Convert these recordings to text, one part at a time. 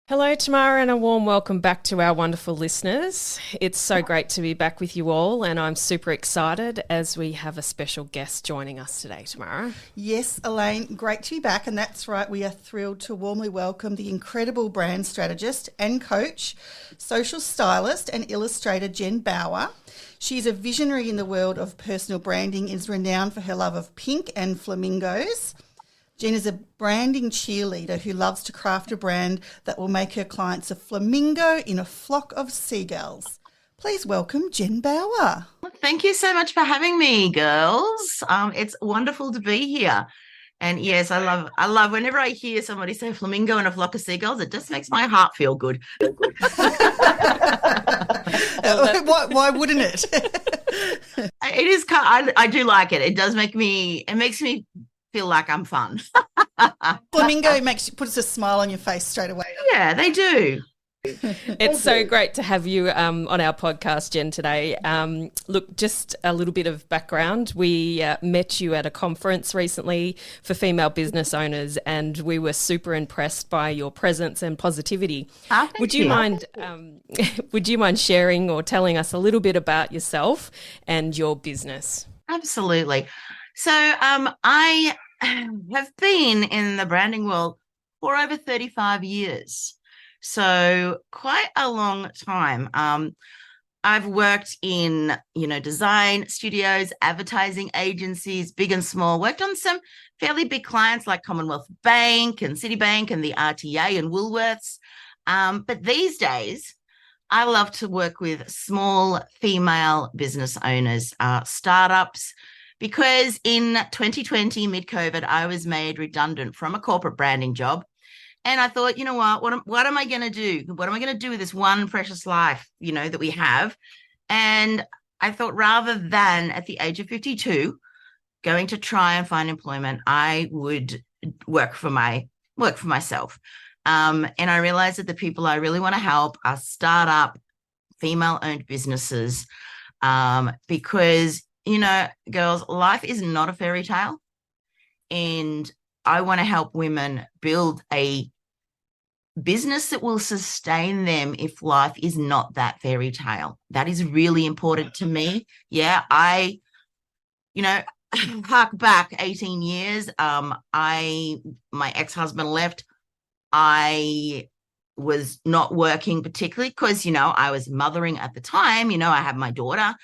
Hello, Tamara, and a warm welcome back to our wonderful listeners. It's so great to be back with you all, and I'm super excited as we have a special guest joining us today, Tamara. Yes, Elaine, great to be back, and that's right, we are thrilled to warmly welcome the incredible brand strategist and coach, social stylist and illustrator Jen Bauer. She's a visionary in the world of personal branding and is renowned for her love of pink and flamingos. Jen is a branding cheerleader who loves to craft a brand that will make her clients a flamingo in a flock of seagulls. Please welcome Jen Bauer. Thank you so much for having me, girls. It's wonderful to be here. And yes, I love whenever I hear somebody say flamingo in a flock of seagulls, it just makes my heart feel good. Why wouldn't it? It is, I do like it. It makes me feel like I'm fun. Flamingo puts a smile on your face straight away. Yeah, they do. It's so great to have you on our podcast, Jen, today. Look, just a little bit of background. We met you at a conference recently for female business owners, and we were super impressed by your presence and positivity. Would you mind sharing or telling us a little bit about yourself and your business? Absolutely. So I have been in the branding world for over 35 years. So quite a long time. I've worked in, design studios, advertising agencies, big and small, worked on some fairly big clients like Commonwealth Bank and Citibank and the RTA and Woolworths. But these days, I love to work with small female business owners, startups, because in 2020, mid-COVID, I was made redundant from a corporate branding job. And I thought, you know what am I going to do? What am I going to do with this one precious life, that we have? And I thought rather than at the age of 52, going to try and find employment, I would work for myself. And I realized that the people I really want to help are startup, female-owned businesses, because girls, life is not a fairy tale. And I want to help women build a business that will sustain them if life is not that fairy tale. That is really important to me. Yeah, I hark back 18 years. My ex-husband left. I was not working particularly because, I was mothering at the time. I had my daughter,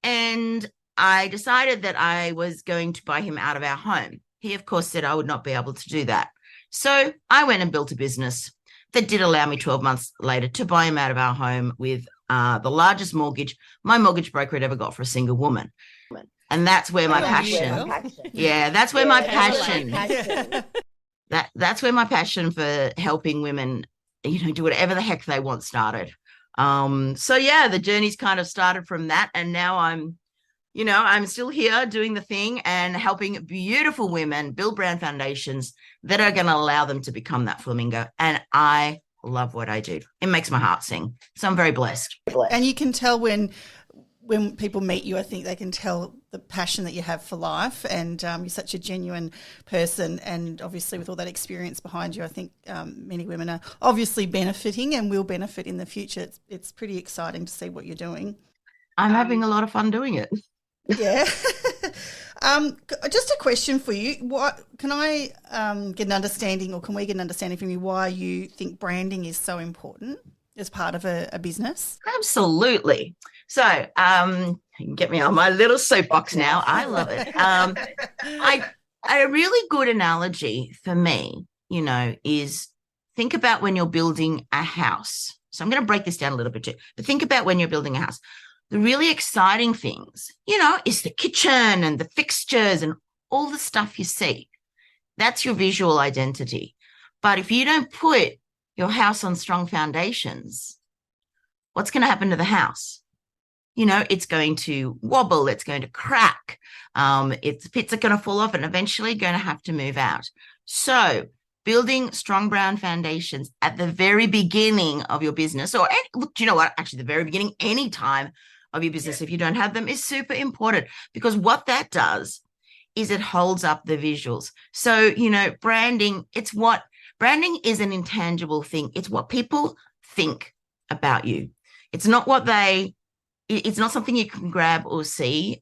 and I decided that I was going to buy him out of our home. He, of course, said I would not be able to do that. So I went and built a business that did allow me 12 months later to buy him out of our home with the largest mortgage my mortgage broker had ever got for a single woman. And that's where my passion. Yeah, that's where my passion. That's where my passion for helping women, do whatever the heck they want started. So yeah, the journey's kind of started from that, and now I'm still here doing the thing and helping beautiful women build brand foundations that are going to allow them to become that flamingo. And I love what I do. It makes my heart sing. So I'm very blessed. And you can tell when people meet you, I think they can tell the passion that you have for life, and you're such a genuine person. And obviously with all that experience behind you, I think many women are obviously benefiting and will benefit in the future. It's pretty exciting to see what you're doing. I'm having a lot of fun doing it. Yeah. Just a question for you. What can I get an understanding, or can we get an understanding from you why you think branding is so important as part of a business? Absolutely. So you can get me on my little soapbox now. I love it. A really good analogy for me, is think about when you're building a house. So I'm going to break this down a little bit too. But think about when you're building a house. The really exciting things, is the kitchen and the fixtures and all the stuff you see. That's your visual identity. But if you don't put your house on strong foundations, what's going to happen to the house? It's going to wobble, it's going to crack, its bits are going to fall off and eventually going to have to move out. So building strong brand foundations at the very beginning of your business, or look, do you know what? Actually, the very beginning, any time of your business, if you don't have them, is super important, because what that does is it holds up the visuals. So, branding, it's what Branding is an intangible thing. It's what people think about you. It's not what it's not something you can grab or see.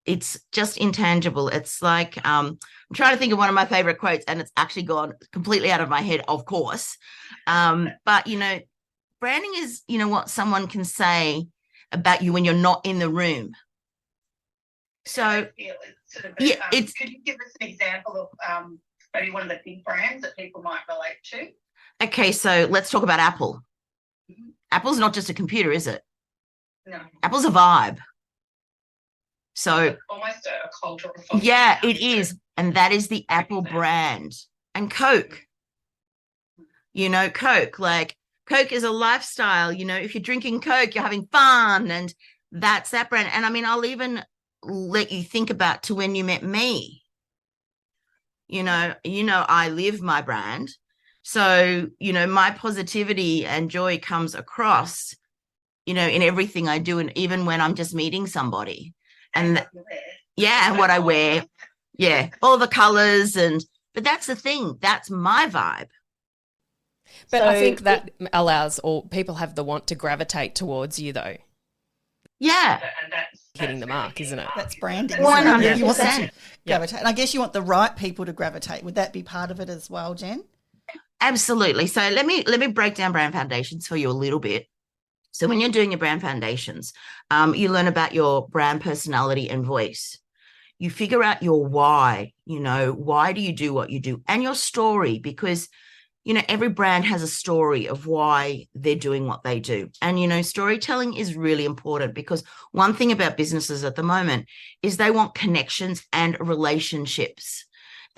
It's just intangible. It's like, I'm trying to think of one of my favorite quotes, and it's actually gone completely out of my head, of course. But, branding is, what someone can say about you when you're not in the room. So, could you give us an example of maybe one of the big brands that people might relate to? Okay, so let's talk about Apple. Mm-hmm. Apple's not just a computer, is it? No. Apple's a vibe. So almost a cultural. Yeah, it is. And that is the Apple brand. And Coke. Coke is a lifestyle. If you're drinking Coke, you're having fun. And that's that brand. And I'll even let you think about to when you met me. I live my brand. So, my positivity and joy comes across, in everything I do. And even when I'm just meeting somebody. And what I wear. Yeah, all the colors. But that's the thing. That's my vibe. But I think that allows all people have the want to gravitate towards you, though. Yeah. And that's hitting the mark, isn't it? That's branding. 100%. You want them to gravitate. And I guess you want the right people to gravitate. Would that be part of it as well, Jen? Absolutely. So let me break down brand foundations for you a little bit. So when you're doing your brand foundations, you learn about your brand personality and voice. You figure out your why, why do you do what you do, and your story, because, every brand has a story of why they're doing what they do. And, storytelling is really important, because one thing about businesses at the moment is they want connections and relationships.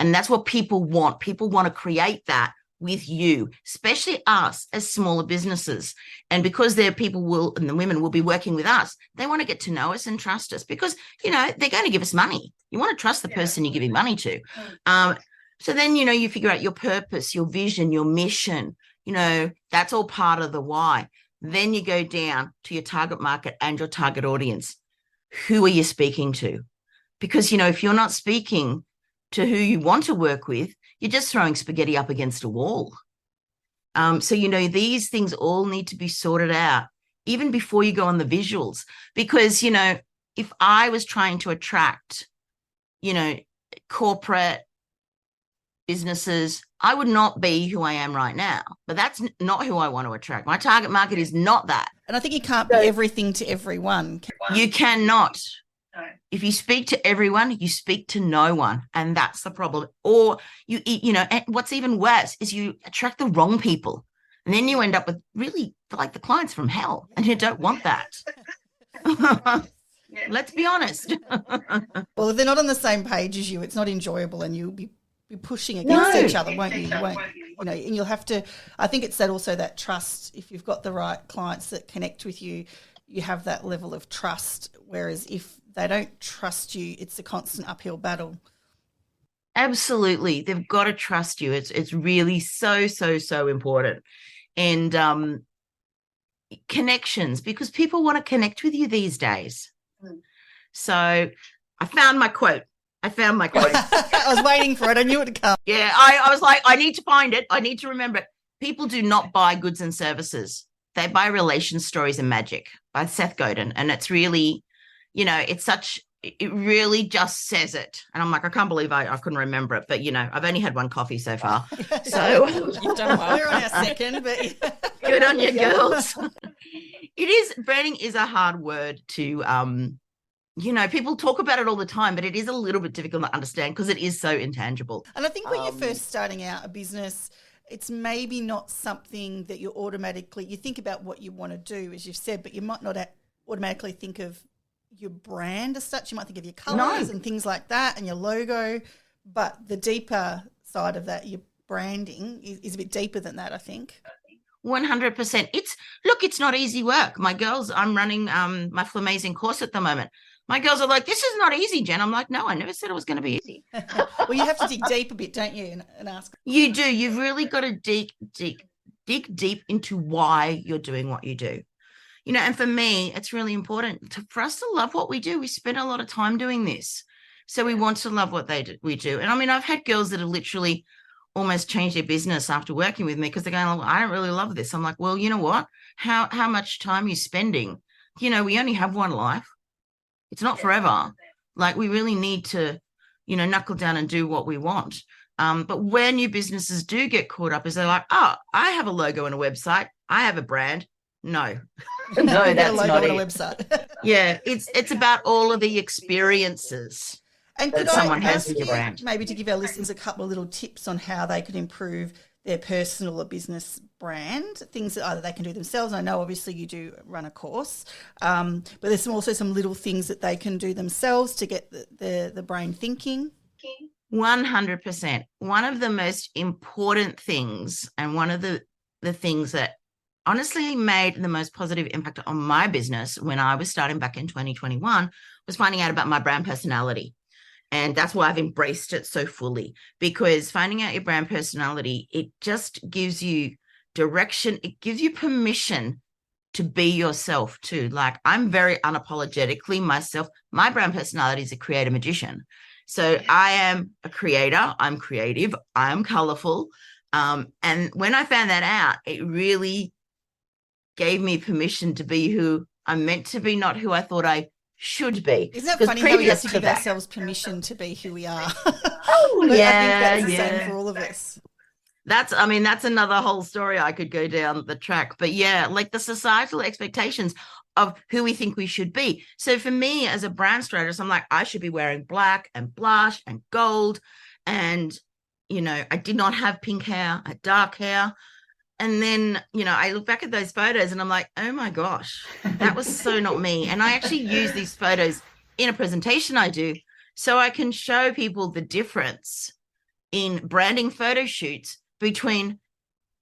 And that's what people want. People want to create that with you, especially us as smaller businesses. And because and the women will be working with us, they want to get to know us and trust us, because, they're going to give us money. You want to trust the person you're giving money to. So then, you figure out your purpose, your vision, your mission, that's all part of the why. Then you go down to your target market and your target audience. Who are you speaking to? Because, if you're not speaking to who you want to work with, you're just throwing spaghetti up against a wall. So, these things all need to be sorted out even before you go on the visuals. Because, if I was trying to attract, corporate businesses, I would not be who I am right now. But that's not who I want to attract. My target market is not that. And I think you can't be everything to everyone. You cannot. No. If you speak to everyone, you speak to no one, and that's the problem. Or and what's even worse is you attract the wrong people, and then you end up with really the clients from hell, and you don't want that. Let's be honest. Well, if they're not on the same page as you, it's not enjoyable, and you'll be pushing against each other, won't you? And you'll have to. I think it's that trust. If you've got the right clients that connect with you, you have that level of trust. Whereas if they don't trust you, it's a constant uphill battle. Absolutely. They've got to trust you. It's really so, so, so important. And connections, because people want to connect with you these days. So I found my quote. I was waiting for it. I knew it would come. Yeah, I was like, I need to find it. I need to remember it. People do not buy goods and services. They buy relation stories and magic by Seth Godin. And it's really, it really just says it. And I'm like, I can't believe I couldn't remember it. But, I've only had one coffee so far. So you've done well. We're on our second, but good on you, girls. Branding is a hard word to, people talk about it all the time, but it is a little bit difficult to understand because it is so intangible. And I think when you're first starting out a business, it's maybe not something that you think about what you want to do, as you've said, but you might not automatically think of your brand as such. You might think of your colours and things like that and your logo, but the deeper side of that, your branding is a bit deeper than that, I think. 100%. It's not easy work. My girls, I'm running my Flamazing course at the moment. My girls are like, this is not easy, Jen. I'm like, no, I never said it was going to be easy. Well, you have to dig deep a bit, don't you, and ask. You do. You've really got to dig deep into why you're doing what you do. And for me, it's really important for us to love what we do. We spend a lot of time doing this. So we want to love what we do. And I've had girls that have literally almost change their business after working with me because they're going, oh, I don't really love this. I'm like, well, you know what? How much time are you spending? We only have one life. It's not forever. Like, we really need to, knuckle down and do what we want. But where new businesses do get caught up is they're like, oh, I have a logo and a website. I have a brand. No, no, that's not it. Website. Yeah, it's about all of the experiences And that could someone I has ask with your you brand. maybe to give our listeners a couple of little tips on how they could improve their personal or business brand, things that either they can do themselves. I know obviously you do run a course, but there's also some little things that they can do themselves to get the brain thinking. 100%. One of the most important things, and one of the things that honestly made the most positive impact on my business when I was starting back in 2021, was finding out about my brand personality. And that's why I've embraced it so fully, because finding out your brand personality, it just gives you direction. It gives you permission to be yourself too. Like, I'm very unapologetically myself. My brand personality is a creator magician. So I am a creator. I'm creative. I'm colorful. And when I found that out, it really gave me permission to be who I'm meant to be, not who I thought I should be. Isn't that funny how we have to give ourselves permission to be who we are? Oh, yeah, I think that's the same for all of us. That's another whole story. I could go down the track, but yeah, like the societal expectations of who we think we should be. So for me as a brand strategist, I'm like, I should be wearing black and blush and gold. And, I did not have pink hair, I had dark hair. And then, I look back at those photos and I'm like, oh my gosh, that was so not me. And I actually use these photos in a presentation I do so I can show people the difference in branding photo shoots between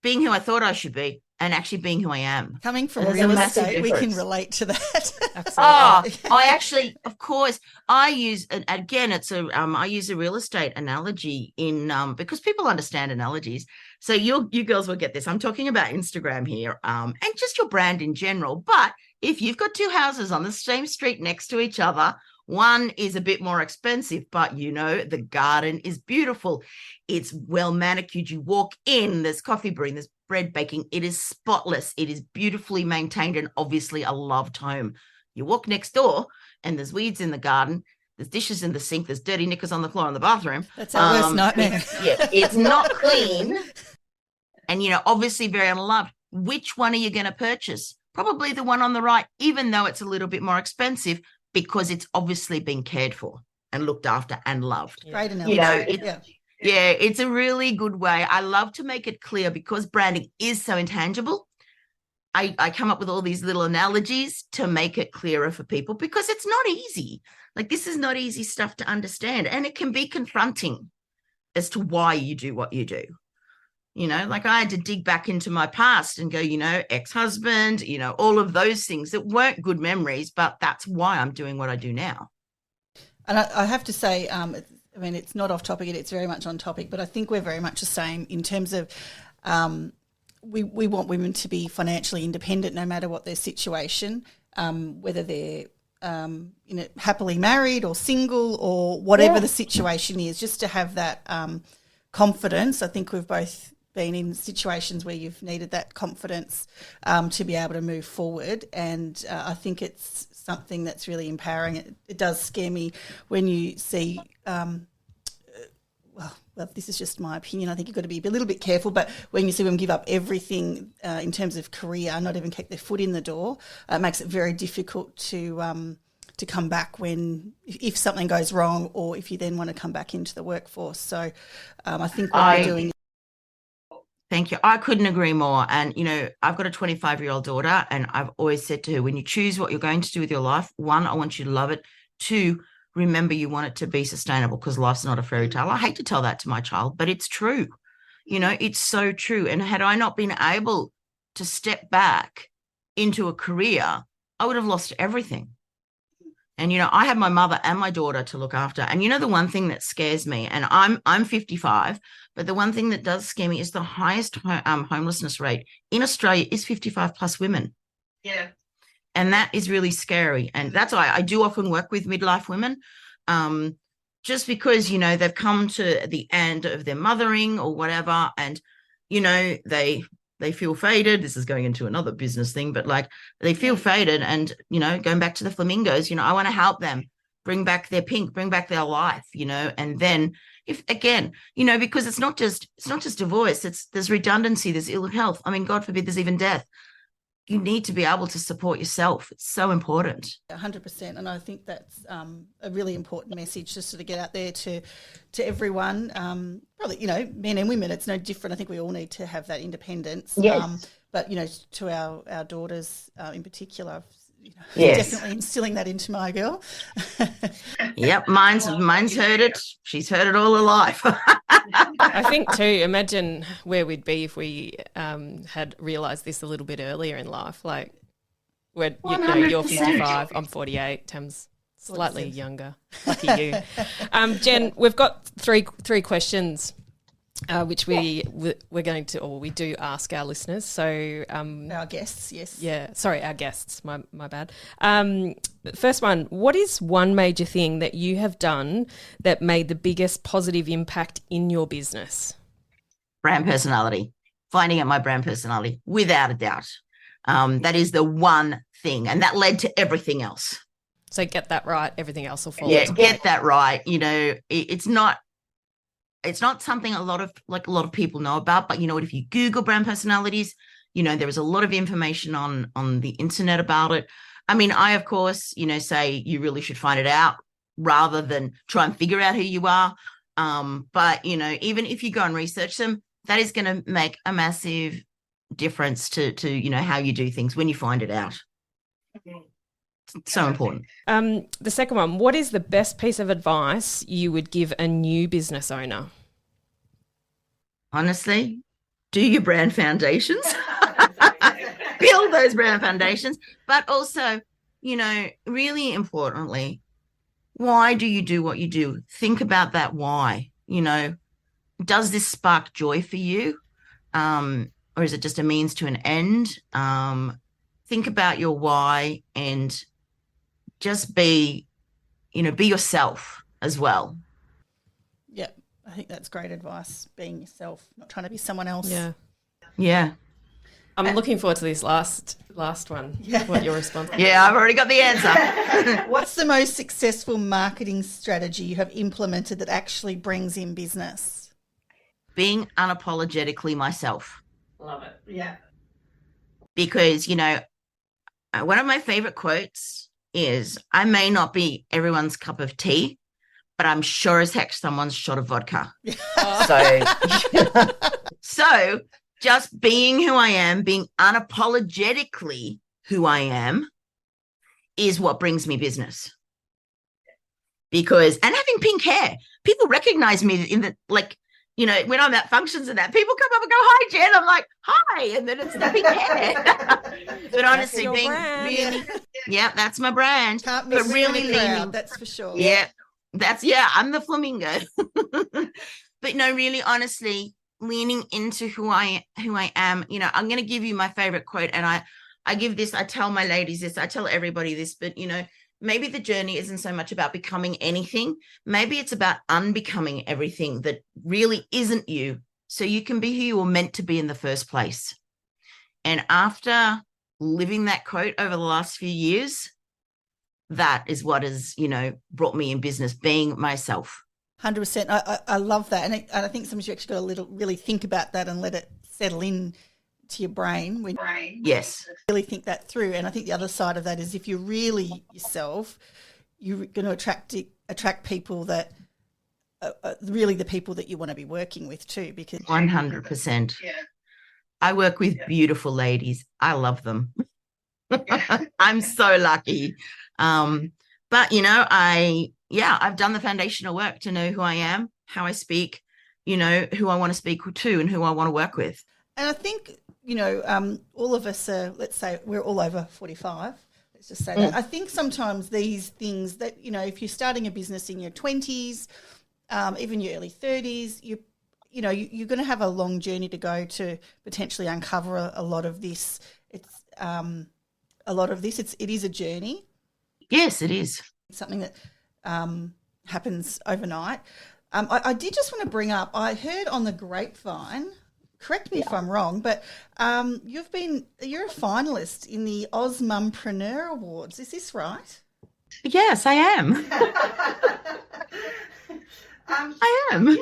being who I thought I should be and actually being who I am. Coming from real estate, we can relate to that. Absolutely. I actually, of course, I use, again, I use a real estate analogy because people understand analogies. So you girls will get this. I'm talking about Instagram here, and just your brand in general. But if you've got two houses on the same street next to each other, one is a bit more expensive, but the garden is beautiful. It's well manicured. You walk in, there's coffee brewing, there's bread baking. It is spotless. It is beautifully maintained and obviously a loved home. You walk next door and there's weeds in the garden. There's dishes in the sink. There's dirty knickers on the floor in the bathroom. That's our worst nightmare. It's not clean. And, obviously very unloved. Which one are you going to purchase? Probably the one on the right, even though it's a little bit more expensive, because it's obviously been cared for and looked after and loved. Great analogy. It's a really good way. I love to make it clear because branding is so intangible. I come up with all these little analogies to make it clearer for people because it's not easy. Like, this is not easy stuff to understand, and it can be confronting as to why you do what you do. Like, I had to dig back into my past and go, ex-husband, all of those things that weren't good memories, but that's why I'm doing what I do now. And I have to say, it's not off topic, it's very much on topic, but I think we're very much the same in terms of we want women to be financially independent no matter what their situation, whether they're happily married or single or whatever the situation is, just to have that confidence. I think we've both been in situations where you've needed that confidence to be able to move forward, and I think it's something that's really empowering. It does scare me when you see well, this is just my opinion. I think you've got to be a little bit careful, but when you see them give up everything in terms of career, not even kick their foot in the door, it makes it very difficult to come back if something goes wrong, or if you then want to come back into the workforce. So I think what we're doing. Thank you. I couldn't agree more. And, I've got a 25-year-old daughter, and I've always said to her, when you choose what you're going to do with your life, 1, I want you to love it. 2, remember you want it to be sustainable, because life's not a fairy tale. I hate to tell that to my child, but it's true. It's so true. And had I not been able to step back into a career, I would have lost everything. And, I have my mother and my daughter to look after. And, the one thing that scares me, and I'm 55, but the one thing that does scare me is the highest homelessness rate in Australia is 55 plus women. Yeah. And that is really scary. And that's why I do often work with midlife women just because, you know, they've come to the end of their mothering or whatever, and, you know, they feel faded. This is going into another business thing, but like they feel faded, and, you know, going back to the flamingos, you know, I want to help them bring back their pink, bring back their life, you know. And then if, again, you know, because it's not just divorce, there's redundancy, there's ill health. I mean, God forbid, there's even death. You need to be able to support yourself. It's so important. 100%. And I think that's a really important message just to sort of get out there to everyone. Probably, you know, men and women, it's no different. I think we all need to have that independence. Yes. But, you know, to our daughters in particular, you know, Yes. definitely instilling that into my girl. Yep, mine's heard it. She's heard it all her life. I think too, imagine where we'd be if we had realised this a little bit earlier in life. Like, when you know, you're 55, I'm 48, Tam's slightly younger. Lucky you. Jen, we've got three questions, which we're going to, or we do ask our listeners. So Our guests, yes. yeah, sorry, our guests. My bad. First one: what is one major thing that you have done that made the biggest positive impact in your business? Brand personality, finding out my brand personality, without a doubt. That is the one thing, and that led to everything else. So get that right, everything else will fall Yeah, into place. get that right. You know, it's not something a lot of people know about, but you know what, if you Google brand personalities, you know, there is a lot of information on the internet about it. I mean, I, of course, you know, say you really should find it out rather than try and figure out who you are. But, you know, even if you go and research them, that is going to make a massive difference to, you know, how you do things when you find it out. It's so important. The second one: what is the best piece of advice you would give a new business owner? Honestly, do your brand foundations. Build those brand foundations. But also, you know, really importantly, why do you do what you do? Think about that why. You know, does this spark joy for you? Or is it just a means to an end? Think about your why, and just be yourself as well. Yeah, I think that's great advice, being yourself, not trying to be someone else. Yeah. Yeah. I'm looking forward to this last one. Yeah. What your response? Yeah, I've already got the answer. What's the most successful marketing strategy you have implemented that actually brings in business? Being unapologetically myself. Love it. Yeah. Because, you know, one of my favorite quotes is, I may not be everyone's cup of tea, but I'm sure as heck someone's shot of vodka. So just being who I am, being unapologetically who I am, is what brings me business. Because, and having pink hair, people recognize me in the, like, you know, when I'm at functions and that, people come up and go, "Hi, Jen." I'm like, "Hi," and then it's the pink hair. But honestly, your being brand. really, yeah, that's my brand. Can't miss But you in really the crowd, leaning, that's for sure. yeah, I'm the flamingo. But no, really, honestly, leaning into who I am. You know, I'm going to give you my favorite quote, and I give this. I tell my ladies this. I tell everybody this. But you know, maybe the journey isn't so much about becoming anything. Maybe it's about unbecoming everything that really isn't you, so you can be who you were meant to be in the first place. And after living that quote over the last few years, that is what has, you know, brought me in business, being myself. 100%. I love that. And I think sometimes you actually got to really think about that and let it settle in to your brain when you Yes. really think that through. And I think the other side of that is, if you're really yourself, you're going to attract people that are really the people that you want to be working with too. Because 100%. Yeah. I work with beautiful ladies. I love them. I'm so lucky. But you know, I've done the foundational work to know who I am, how I speak, you know, who I want to speak to and who I want to work with. And I think, you know, all of us are, let's say we're all over 45. Let's just say that. I think sometimes these things that, you know, if you're starting a business in your 20s, even your early 30s, you're going to have a long journey to go to potentially uncover a lot of this. It is a journey. Yes, it is. It's something that happens overnight. I did just want to bring up, I heard on the grapevine, correct me if I'm wrong, but you're a finalist in the Oz Mumpreneur Awards. Is this right? Yes, I am. I am. Yeah.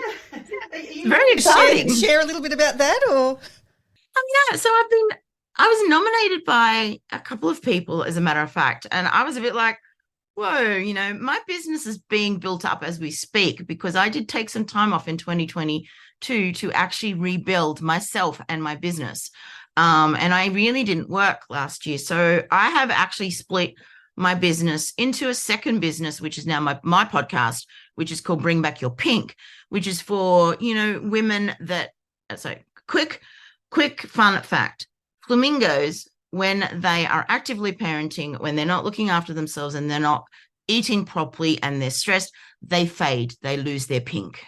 Very exciting. Share a little bit about that, or? Yeah, so I was nominated by a couple of people, as a matter of fact, and I was a bit like, whoa, my business is being built up as we speak, because I did take some time off in 2022 to actually rebuild myself and my business. And I really didn't work last year. So I have actually split my business into a second business, which is now my podcast, which is called Bring Back Your Pink, which is for, women that, so quick fun fact, flamingos, when they are actively parenting, when they're not looking after themselves and they're not eating properly and they're stressed, they fade, they lose their pink.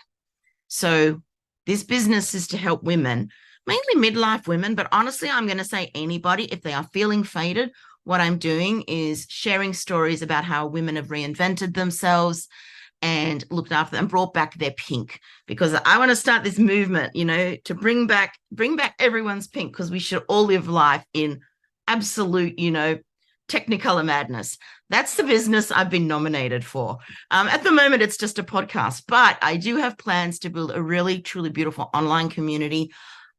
So this business is to help women, mainly midlife women, but honestly, I'm going to say anybody, if they are feeling faded, what I'm doing is sharing stories about how women have reinvented themselves and looked after them, brought back their pink, because I want to start this movement, to bring back everyone's pink, because we should all live life in absolute, Technicolor madness. That's the business I've been nominated for. At the moment, it's just a podcast, but I do have plans to build a really, truly beautiful online community.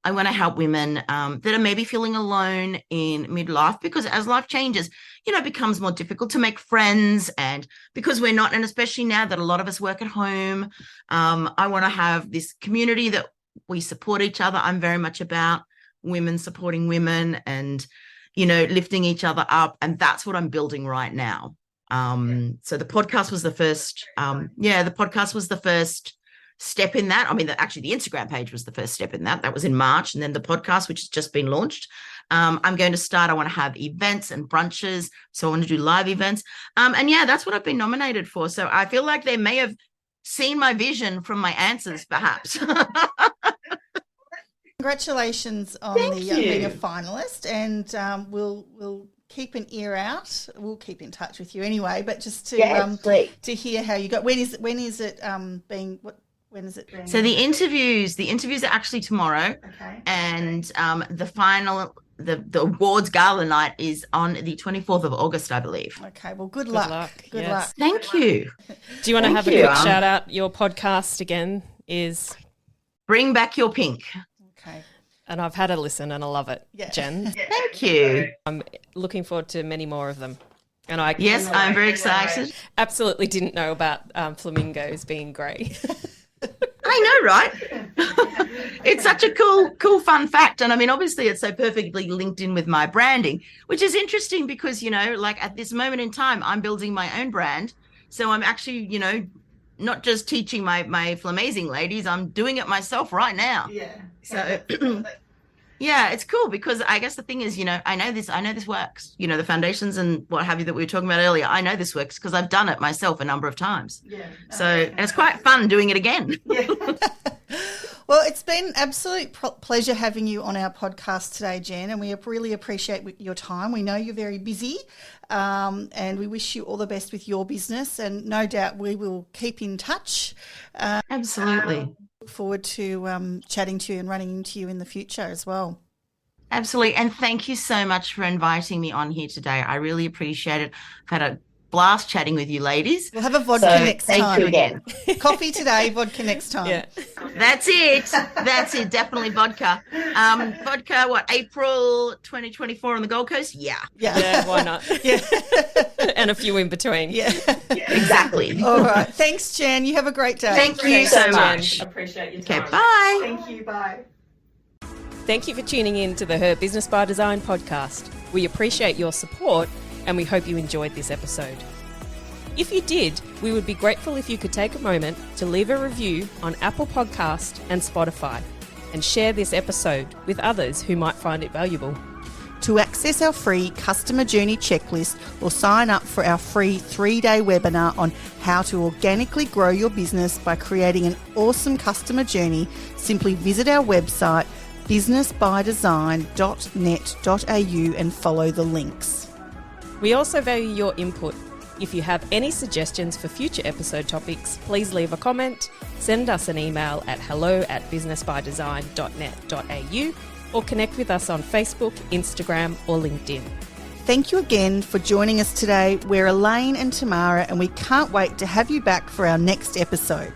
I want to help women that are maybe feeling alone in midlife, because as life changes, it becomes more difficult to make friends. And because we're not, and especially now that a lot of us work at home, I want to have this community that we support each other. I'm very much about women supporting women and, lifting each other up. And that's what I'm building right now. So the podcast was the first, the podcast was the first step in that. I mean, actually the Instagram page was the first step in that. That was in March. And then the podcast, which has just been launched. I'm going to start, I want to have events and brunches. So I want to do live events. And yeah, that's what I've been nominated for. So I feel like they may have seen my vision from my answers, perhaps. Congratulations on being a finalist, and we'll keep an ear out. We'll keep in touch with you anyway, but just to hear how you go. When is it being? When is it being? So the interviews are actually tomorrow, and the final, the awards gala night is on the 24th of August, I believe. Okay, well, good luck. Good luck. Thank you. Do you want to have a quick shout out? Your podcast again is Bring Back Your Pink. Okay. And I've had a listen and I love it, Jen. Thank you. I'm looking forward to many more of them. And Yes, I'm very excited. Absolutely didn't know about flamingos being grey. I know, right? It's such a cool, fun fact. And I mean, obviously it's so perfectly linked in with my branding, which is interesting because, like at this moment in time, I'm building my own brand. So I'm actually, not just teaching my Flamazing ladies, I'm doing it myself right now. Yeah. So yeah, it's cool because I guess the thing is, I know this works, the foundations and what have you that we were talking about earlier. I know this works because I've done it myself a number of times. Yeah. So, and it's quite fun doing it again. Yeah. Well, it's been an absolute pleasure having you on our podcast today, Jen, and we really appreciate your time. We know you're very busy, and we wish you all the best with your business, and no doubt we will keep in touch. Absolutely. Look forward to chatting to you and running into you in the future as well. Absolutely. And thank you so much for inviting me on here today. I really appreciate it. I've had a blast chatting with you ladies. We'll have a vodka next time. Thank you again. Coffee today, vodka next time. Yeah. That's it. Definitely vodka. Vodka, April 2024 on the Gold Coast? Yeah. Yeah, why not? Yeah. And a few in between. Yeah. Exactly. All right. Thanks, Jen. You have a great day. Thank you so much. I appreciate your time. Okay, bye. Thank you. Bye. Thank you for tuning in to the Her Business by Design podcast. We appreciate your support and we hope you enjoyed this episode. If you did, we would be grateful if you could take a moment to leave a review on Apple Podcast and Spotify and share this episode with others who might find it valuable. To access our free customer journey checklist or sign up for our free 3-day webinar on how to organically grow your business by creating an awesome customer journey, simply visit our website businessbydesign.net.au and follow the links. We also value your input. If you have any suggestions for future episode topics, please leave a comment, send us an email at hello@businessbydesign.net.au or connect with us on Facebook, Instagram or LinkedIn. Thank you again for joining us today. We're Elaine and Tamara, and we can't wait to have you back for our next episode.